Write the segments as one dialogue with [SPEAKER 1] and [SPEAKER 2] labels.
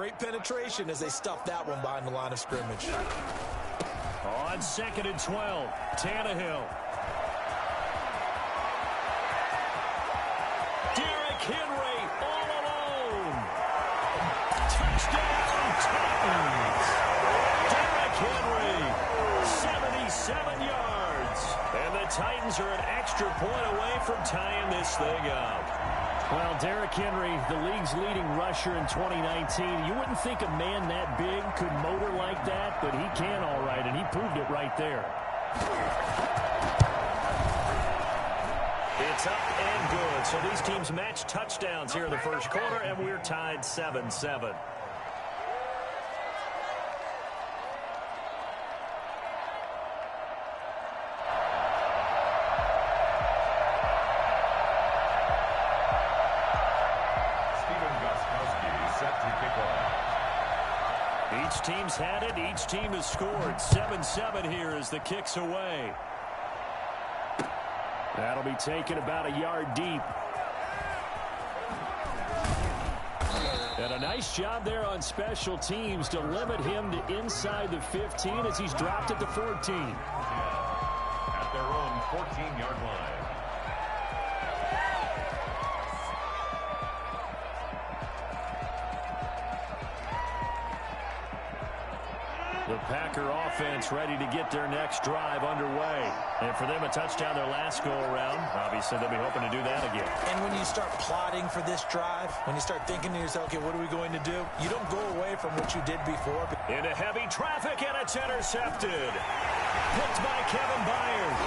[SPEAKER 1] great penetration as they stuffed that one behind the line of scrimmage.
[SPEAKER 2] On 2nd and 12, Tannehill. Derrick Henry all alone. Touchdown, Titans. Derrick Henry, 77 yards. And the Titans are an extra point away from tying this thing up. Well, Derrick Henry, the league's leading rusher in 2019. You wouldn't think a man that big could motor like that, but he can all right, and he proved it right there. It's up and good. So these teams match touchdowns here in the first quarter, and we're tied 7-7. Each team's had it. Each team has scored. 7-7 here as the kick's away. That'll be taken about a yard deep. And a nice job there on special teams to limit him to inside the 15 as he's dropped at the 14.
[SPEAKER 3] At their own 14-yard line.
[SPEAKER 2] The Packer offense ready to get their next drive underway. And for them, a touchdown their last go-around. Obviously, they'll be hoping to do that again.
[SPEAKER 1] And when you start plotting for this drive, when you start thinking to yourself, okay, what are we going to do? You don't go away from what you did before.
[SPEAKER 2] Into heavy traffic, and it's intercepted. Picked by Kevin Byard.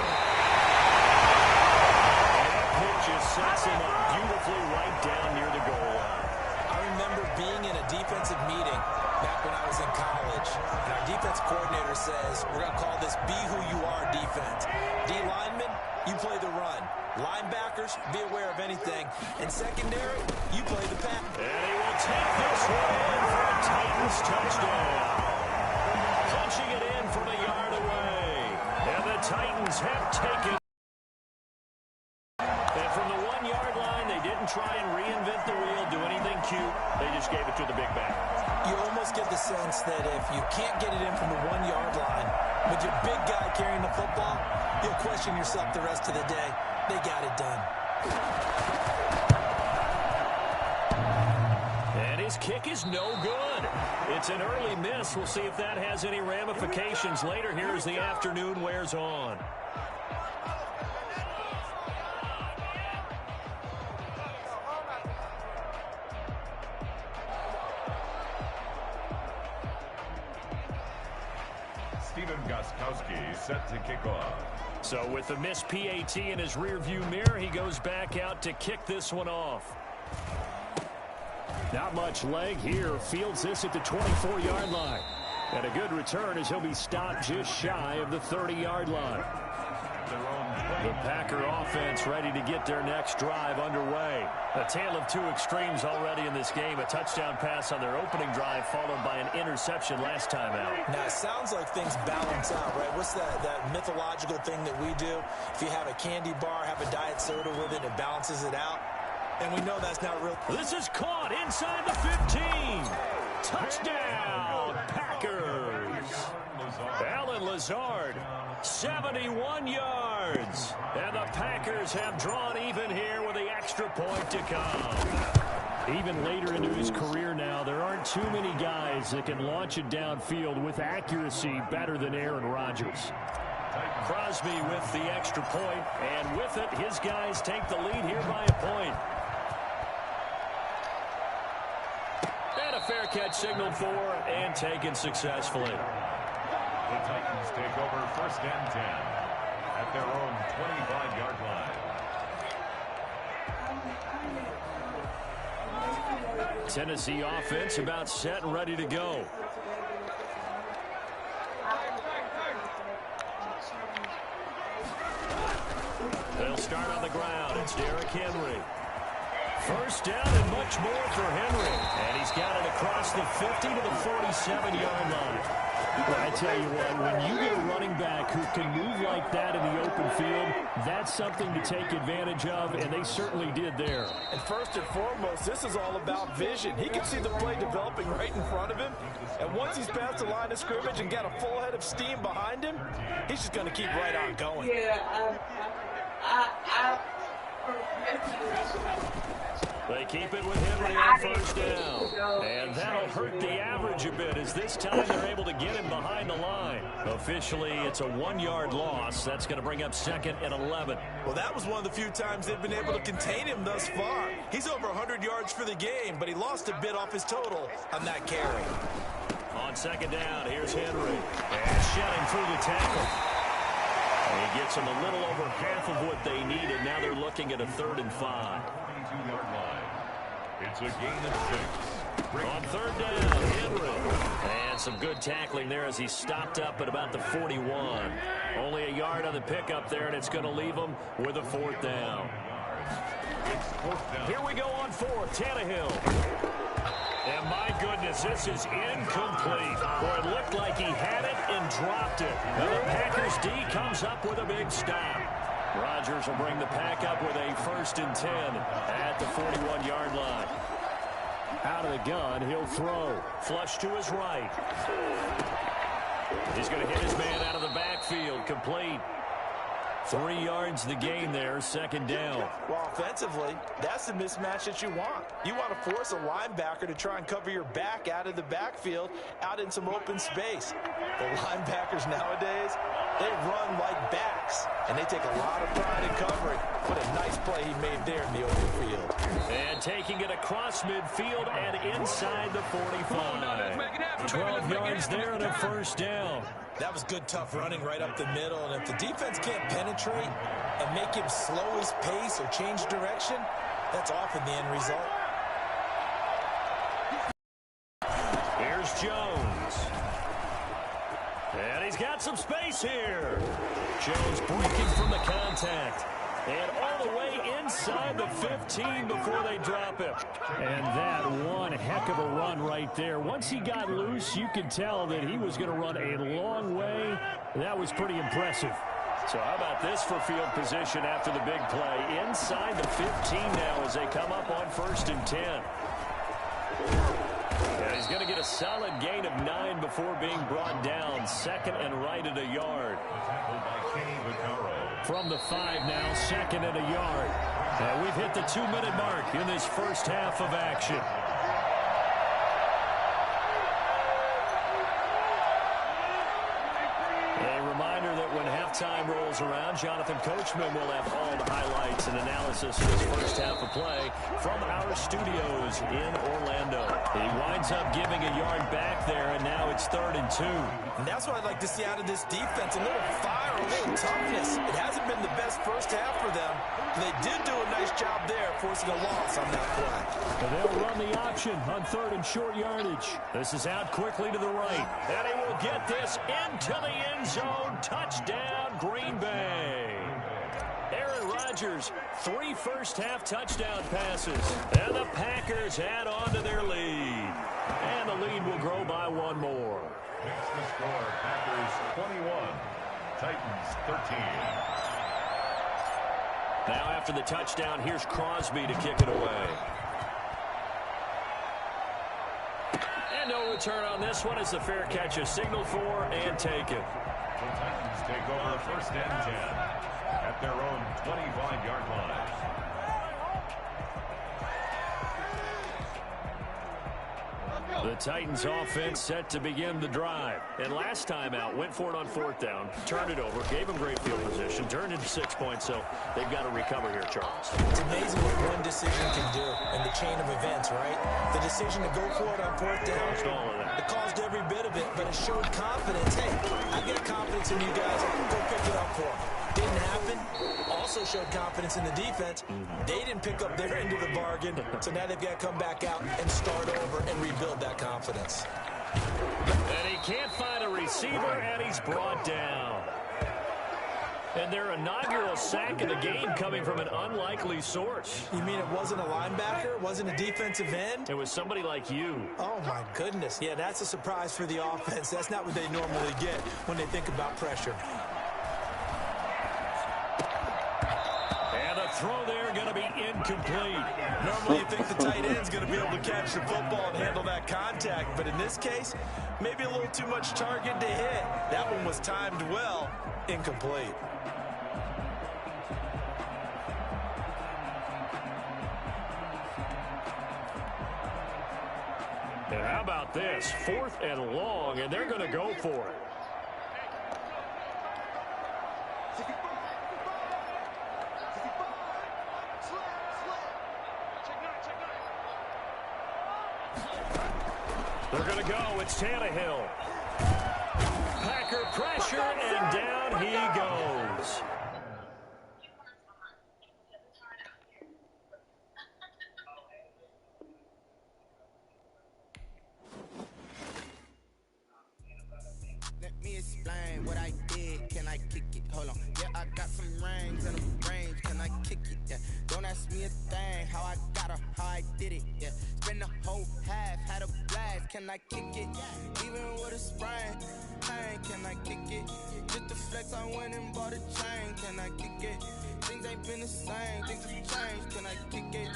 [SPEAKER 2] And that pitch just sets him up beautifully right down near the goal line.
[SPEAKER 1] I remember being in a defensive meeting back when I was in college, and our defense coordinator says, we're going to call this Be Who You Are defense. D linemen, you play the run. Linebackers, be aware of anything. And secondary, you play the pass.
[SPEAKER 2] And he will take this one in for a Titans touchdown. Punching it in from a yard away. And the Titans have taken. And from the 1-yard line, they didn't try and reinvent the wheel, do anything cute. They just gave it to the big back.
[SPEAKER 1] You almost get the sense that if you can't get it in from the 1-yard line with your big guy carrying the football, you'll question yourself the rest of the day. They got it done.
[SPEAKER 2] And his kick is no good. It's an early miss. We'll see if that has any ramifications later here as the afternoon wears on.
[SPEAKER 3] Stephen Gostkowski set to kick off.
[SPEAKER 2] So with the missed PAT in his rearview mirror, he goes back out to kick this one off. Not much leg here. Fields this at the 24-yard line. And a good return as he'll be stopped just shy of the 30-yard line. The Packer offense ready to get their next drive underway. A tale of two extremes already in this game. A touchdown pass on their opening drive followed by an interception last time out.
[SPEAKER 1] Now, it sounds like things balance out, right? What's that mythological thing that we do? If you have a candy bar, have a diet soda with it, it balances it out. And we know that's not real.
[SPEAKER 2] This is caught inside the 15. Touchdown, Packers. Allen Lazard, 71 yards. And the Packers have drawn even here with the extra point to come. Even later into his career now, there aren't too many guys that can launch it downfield with accuracy better than Aaron Rodgers. Crosby with the extra point, and with it, his guys take the lead here by a point. And a fair catch signaled for and taken successfully.
[SPEAKER 3] The Titans take over 1st and 10 at their own 25-yard line.
[SPEAKER 2] Tennessee offense about set and ready to go. They'll start on the ground. It's Derrick Henry. First down and much more for Henry. And he's got it across the 50 to the 47-yard line. Well, I tell you what, when you get a running back who can move like that in the open field, that's something to take advantage of, and they certainly did there.
[SPEAKER 1] And first and foremost, this is all about vision. He can see the play developing right in front of him, and once he's past the line of scrimmage and got a full head of steam behind him, he's just going to keep right on going.
[SPEAKER 4] Yeah,
[SPEAKER 2] They keep it with Henry on first down. And that'll hurt the average a bit as this time they're able to get him behind the line. Officially, it's a 1-yard loss. That's going to bring up 2nd and 11.
[SPEAKER 1] Well, that was one of the few times they've been able to contain him thus far. He's over 100 yards for the game, but he lost a bit off his total on that carry.
[SPEAKER 2] On 2nd down, here's Henry. And shedding through the tackle. He gets them a little over half of what they needed. Now they're looking at a 3rd and 5.
[SPEAKER 3] 22-yard line. It's a gain of 6.
[SPEAKER 2] On 3rd down, Henry. And some good tackling there as he stopped up at about the 41. Only a yard on the pickup there, and it's going to leave him with a 4th down. Here we go on 4th, Tannehill. And my goodness, this is incomplete. Boy, it looked like he had it and dropped it. And the Packers D comes up with a big stop. Rodgers will bring the pack up with a 1st and 10 at the 41-yard line. Out of the gun, he'll throw. Flush to his right. He's going to hit his man out of the backfield. Complete. 3 yards the gain there, 2nd down.
[SPEAKER 1] Well, offensively, that's the mismatch that you want. You want to force a linebacker to try and cover your back out of the backfield, out in some open space. The linebackers nowadays, they run like backs, and they take a lot of pride in covering. What a nice play he made there in the open field.
[SPEAKER 2] And taking it across midfield and inside the 45. 12 yards there and a 1st down.
[SPEAKER 1] That was good, tough running right up the middle. And if the defense can't penetrate and make him slow his pace or change direction, that's often the end result.
[SPEAKER 2] Here's Jones. And he's got some space here. Jones breaking from the contact. And all the way inside the 15 before they drop him. And that one heck of a run right there. Once he got loose, you could tell that he was going to run a long way. That was pretty impressive. So how about this for field position after the big play? Inside the 15 now as they come up on 1st and 10. And he's going to get a solid gain of 9 before being brought down. 2nd and right at a yard. From the 5 now, 2nd and a yard. And we've hit the 2-minute mark in this first half of action. A reminder that when halftime rolls around, Jonathan Coachman will have all the highlights and analysis of this first half of play from our studios in Orlando. He winds up giving a yard back there, and now it's 3rd and 2.
[SPEAKER 1] And that's what I'd like to see out of this defense, a little fire, a little toughness. It hasn't been the best first half for them. They did do a nice job there, forcing a loss on that play.
[SPEAKER 2] And they'll run the option on 3rd and short yardage. This is out quickly to the right. And he will get this into the end zone. Touchdown, Green Bay. Aaron Rodgers, 3 first-half touchdown passes. And the Packers add on to their lead. And the lead will grow by 1 more.
[SPEAKER 3] Next to score, Packers 21, Titans 13.
[SPEAKER 2] Now after the touchdown, here's Crosby to kick it away. And no return on this one as the fair catch is signaled for and taken.
[SPEAKER 3] The Titans take over 1st and 10 at their own 25-yard line.
[SPEAKER 2] The Titans offense set to begin the drive. And last time out, went for it on 4th down, turned it over, gave them great field position, turned into 6 points, so they've got to recover here, Charles.
[SPEAKER 1] It's amazing what one decision can do in the chain of events, right? The decision to go for it on 4th down, it caused every bit of it, but it showed confidence. Hey, I got confidence in you guys. Go pick it up for them. Didn't happen. Also showed confidence in the defense. They didn't pick up their end of the bargain, so now they've got to come back out and start over and rebuild that confidence.
[SPEAKER 2] And he can't find a receiver, and he's brought down. And their inaugural sack of the game coming from an unlikely source.
[SPEAKER 1] You mean it wasn't a linebacker? Wasn't a defensive end?
[SPEAKER 2] It was somebody like you.
[SPEAKER 1] Oh, my goodness. Yeah, that's a surprise for the offense. That's not what they normally get when they think about pressure.
[SPEAKER 2] And the throw there going to be incomplete.
[SPEAKER 1] Normally you think the tight end's going to be able to catch the football and handle that contact, but in this case, maybe a little too much target to hit. That one was timed well. Incomplete.
[SPEAKER 2] And how about this? 4th and long, and they're going to go for it. They're going to go. It's Tannehill. Packer pressure, and down he goes.
[SPEAKER 4] Let me explain what I did. Can I kick it? Hold on. Yeah, I got some rings and a range. Can I kick it? Yeah. Don't ask me a thing. How I got her, how I did it. Yeah. Spend the whole half, had a blast. Can I kick it? Even with a sprain. Pain, can I kick it? Just the flex, I went and bought a chain. Can I kick it? Things ain't been the same. Things have changed. Can I kick it?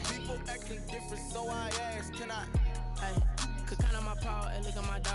[SPEAKER 4] People acting different, so I ask. Can I?
[SPEAKER 5] Hey, could count on my paw and look at my dog.